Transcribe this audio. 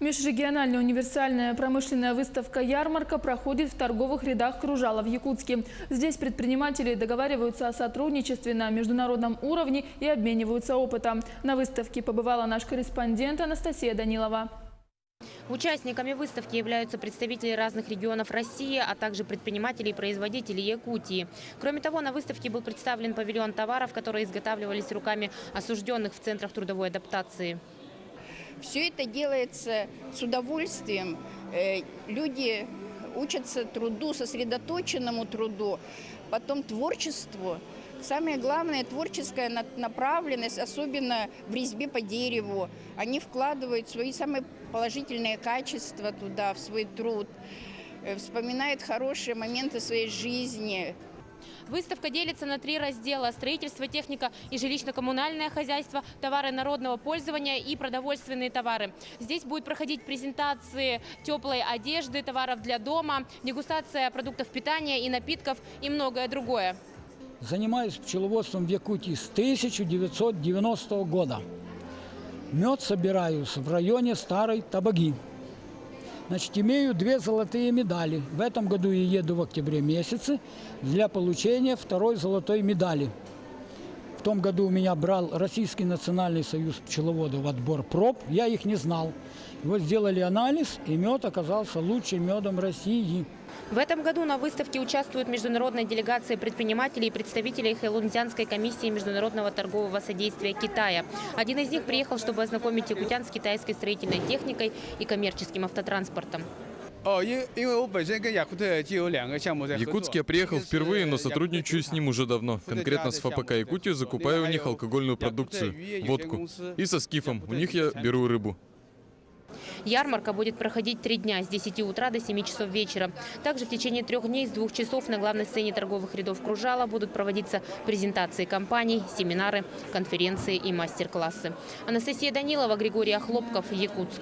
Межрегиональная универсальная промышленная выставка-ярмарка проходит в торговых рядах Кружала в Якутске. Здесь предприниматели договариваются о сотрудничестве на международном уровне и обмениваются опытом. На выставке побывала наш корреспондент Анастасия Данилова. Участниками выставки являются представители разных регионов России, а также предприниматели и производители Якутии. Кроме того, на выставке был представлен павильон товаров, которые изготавливались руками осужденных в центрах трудовой адаптации. Все это делается с удовольствием. Люди учатся труду, сосредоточенному труду, потом творчеству. Самое главное – творческая направленность, особенно в резьбе по дереву. Они вкладывают свои самые положительные качества туда, в свой труд, вспоминают хорошие моменты своей жизни. Выставка делится на 3 раздела: строительство, техника и жилищно-коммунальное хозяйство, товары народного пользования и продовольственные товары. Здесь будет проходить презентации теплой одежды, товаров для дома, дегустация продуктов питания и напитков и многое другое. Занимаюсь пчеловодством в Якутии с 1990 года. Мед собираю в районе Старой Табаги. Значит, имею 2 золотые медали. В этом году я еду в октябре месяце для получения 2-й золотой медали. В том году у меня брал Российский национальный союз пчеловодов отбор проб. Я их не знал. И вот сделали анализ, и мед оказался лучшим медом России. В этом году на выставке участвуют международные делегации предпринимателей и представителей Хэйлунцзянской комиссии международного торгового содействия Китая. Один из них приехал, чтобы ознакомить якутян с китайской строительной техникой и коммерческим автотранспортом. В Якутск я приехал впервые, но сотрудничаю с ним уже давно. Конкретно с ФПК Якутию закупаю у них алкогольную продукцию, водку. И со Скифом. У них я беру рыбу. Ярмарка будет проходить 3 дня с 10 утра до 7 часов вечера. Также в течение 3 дней с 2 часов на главной сцене торговых рядов Кружала будут проводиться презентации компаний, семинары, конференции и мастер-классы. Анастасия Данилова, Григорий Охлопков, Якутск.